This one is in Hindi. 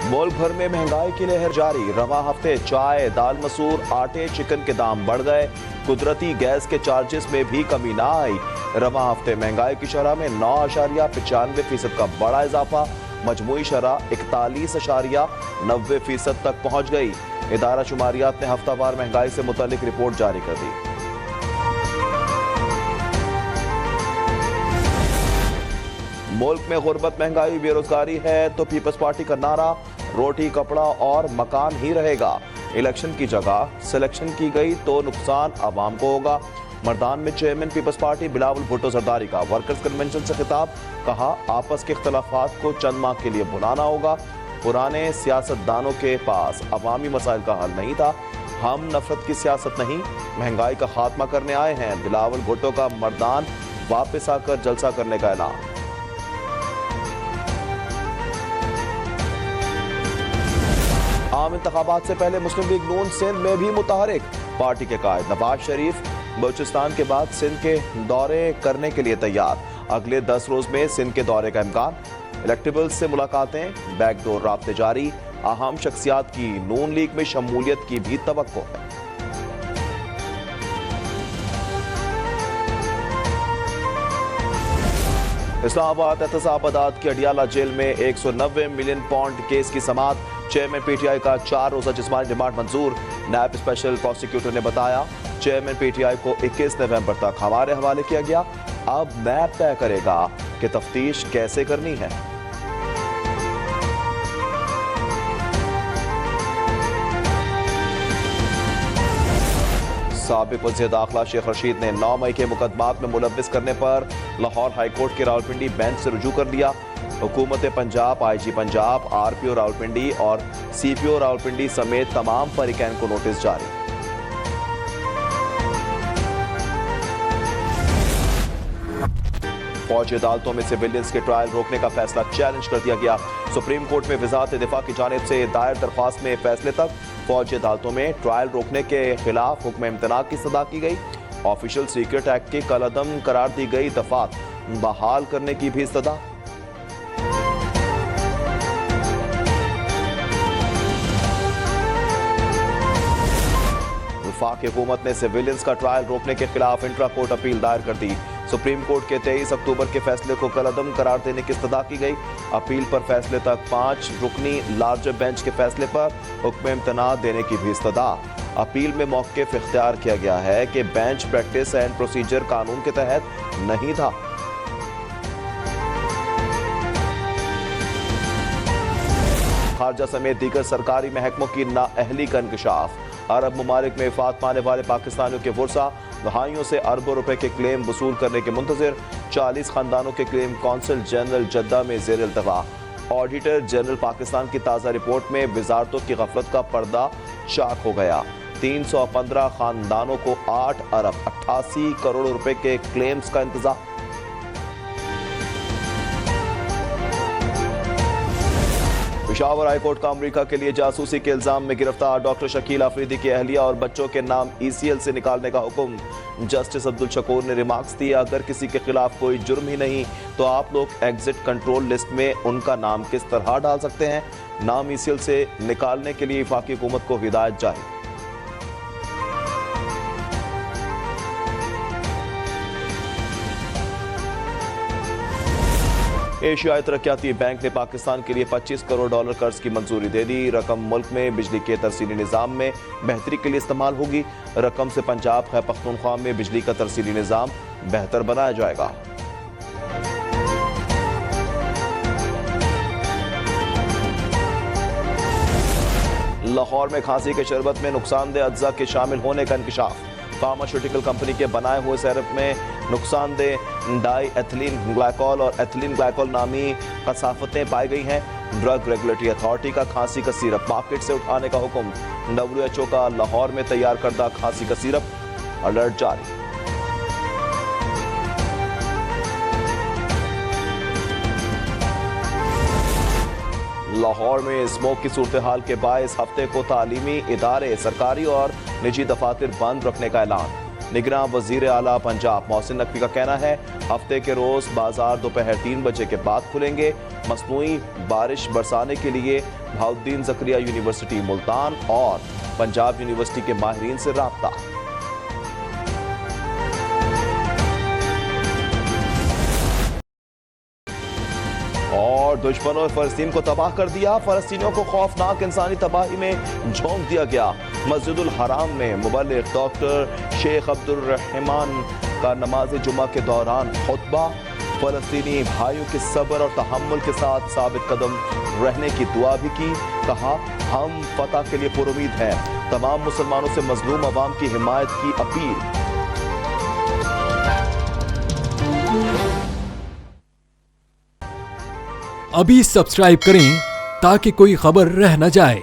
मुल्क भर में महंगाई की लहर जारी। रवा हफ्ते चाय, दाल, मसूर, आटे, चिकन के दाम बढ़ गए। कुदरती गैस के चार्जेस में भी कमी ना आई। रवा हफ्ते महंगाई की शरह में 9.95% का बड़ा इजाफा। मजमूई शरह 41.90% तक पहुंच गई। इदारा शुमारियात ने हफ्तावार महंगाई से मुतालिक रिपोर्ट जारी कर दी। मुल्क में गुर्बत, महंगाई, बेरोजगारी है तो पीपल्स पार्टी का नारा रोटी, कपड़ा और मकान ही रहेगा। इलेक्शन की जगह सिलेक्शन की गई तो नुकसान आवाम को होगा। मर्दान में chairman Peoples Party Bilawal Bhutto Zardari का वर्कर्स कन्वेंशन से खिताब। कहा, आपस के इख्तलाफात को चंद माह के लिए भुलाना होगा। पुराने सियासतदानों के पास अवामी मसाइल का हल नहीं था। हम नफरत की सियासत नहीं, महंगाई का खात्मा करने आए हैं। बिलावल भुट्टो का मर्दान वापस आकर जलसा करने का ऐलान। आम इंतखाबात से पहले मुस्लिम लीग नून सिंध में भी मुतहरिक। पार्टी के कायद नवाज शरीफ बलूचिस्तान के बाद सिंध के दौरे करने के लिए तैयार। अगले 10 रोज में सिंध के दौरे का इम्कान। इलेक्टेबल्स से मुलाकातें, बैकडोर राब्ते जारी। अहम शख्सियात की नून लीग में शमूलियत की भी तवक्को है। इस्लामाबाद एहतसाब की अडियाला जेल में 190 मिलियन पाउंड केस की समाअत। चेयरमैन पीटीआई का 4 रोजा जिस्मानी रिमांड मंजूर। नायब स्पेशल प्रोसिक्यूटर ने बताया, चेयरमैन पीटीआई को 21 नवंबर तक हमारे हवाले किया गया। अब नैब तय करेगा कि तफ्तीश कैसे करनी है। साबिक वज़ीर दाखिला शेख रशीद ने 9 मई के मुकदमात में मुलव्विस करने पर लाहौर हाईकोर्ट के रावलपिंडी बेंच से रुजू कर लिया। हुकूमत पंजाब, आईजी पंजाब, आरपीओ रावलपिंडी और सीपीओ रावलपिंडी समेत तमाम फरीकैन को नोटिस जारी। फौजी अदालतों में सिविलियंस के ट्रायल रोकने का फैसला चैलेंज कर दिया गया। सुप्रीम कोर्ट में वजारत दिफा की जानिब से दायर दरख्वास्त में फैसले तक। फौजी अदालतों में ट्रायल रोकने के खिलाफ हुक्म इम्तना की सदा की गई। ऑफिशियल सीक्रेट एक्ट की कलअदम करार दी गई दफात बहाल करने की भी सदा। वफाकी हुकूमत ने सिविलियंस का ट्रायल रोकने के खिलाफ इंट्रा कोर्ट अपील दायर कर दी। सुप्रीम कोर्ट के 23 अक्टूबर के फैसले को कलअदम करार देने की इस्तदा की गई। अपील पर फैसले तक 5 रुकनी लार्जर बेंच के फैसले पर हुक्म इम्तना देने की भी इस्तदा। अपील में मौक़िफ़ इख्तियार किया गया है कि बेंच प्रैक्टिस एंड प्रोसीजर कानून के तहत नहीं था। खारजा समेत दीगर सरकारी महकमों की नाअहली का इंकशाफ। अरब ममालिक में वफात पाने वाले पाकिस्तानियों के वर्सा दहाइयों से अरबों रुपए के क्लेम वसूल करने के मुंतजिर। 40 खानदानों के क्लेम कौंसिल जनरल जद्दा में जेर इल्तवा। ऑडिटर जनरल पाकिस्तान की ताज़ा रिपोर्ट में वजारतों की गफलत का पर्दा चाक हो गया। 315 खानदानों को 8 अरब 88 करोड़ रुपए के क्लेम्स का इंतजाम। पेशावर हाईकोर्ट का अमेरिका के लिए जासूसी के इल्जाम में गिरफ्तार डॉक्टर शकील अफरीदी की अहलिया और बच्चों के नाम ECL से निकालने का हुक्म। जस्टिस अब्दुल शकूर ने रिमार्क्स दिए, अगर किसी के खिलाफ कोई जुर्म ही नहीं तो आप लोग एग्जिट कंट्रोल लिस्ट में उनका नाम किस तरह डाल सकते हैं। नाम ECL से निकालने के लिए वफाकी हुकूमत को हिदायत जारी। एशियाई तरक्याती बैंक ने पाकिस्तान के लिए $25 करोड़ कर्ज की मंजूरी दे दी। रकम मुल्क में बिजली के तरसीली निज़ाम में बेहतरी के लिए इस्तेमाल होगी। रकम से पंजाब खैबर पख्तूनख्वा में बिजली का तरसीली निज़ाम बेहतर बनाया जाएगा। लाहौर में खांसी के शरबत में नुकसानदेह अज्जा के शामिल होने का इंकशाफ। फार्मास्यूटिकल कंपनी के बनाए हुए सिरप में नुकसानदेह डाई एथिलीन ग्लाइकोल और एथिलीन ग्लाइकोल नामी कसाफतें पाई गई हैं। ड्रग रेगुलेटरी अथॉरिटी का खांसी का सिरप मार्केट से उठाने का हुक्म। WHO का लाहौर में तैयार करदा खांसी का सिरप अलर्ट जारी। लाहौर में स्मोक की सूरत हाल के बायस हफ्ते को तालीमी इदारे, सरकारी और निजी दफातर बंद रखने का ऐलान। निगरान वजीर आला पंजाब मोहसिन नकवी का कहना है हफ्ते के रोज बाजार दोपहर 3 बजे के बाद खुलेंगे। मसनूई बारिश बरसाने के लिए बहाउद्दीन जकरिया यूनिवर्सिटी मुल्तान और पंजाब यूनिवर्सिटी के माहिरीन से राब्ता। और दुश्मनों ने फलस्तीन को तबाह कर दिया। फलस्तीनियों को खौफनाक इंसानी तबाही में झोंक दिया गया। मस्जिदुल हराम में मुबल्लिग डॉक्टर शेख अब्दुल रहमान का नमाज जुमा के दौरान खुतबा। फलस्तीनी भाइयों के सब्र और तहम्मुल के साथ साबित कदम रहने की दुआ भी की। कहा हम फतह के लिए पुरुमीद हैं। तमाम मुसलमानों से मजलूम अवाम की हिमायत की अपील। अभी सब्सक्राइब करें ताकि कोई खबर रह न जाए।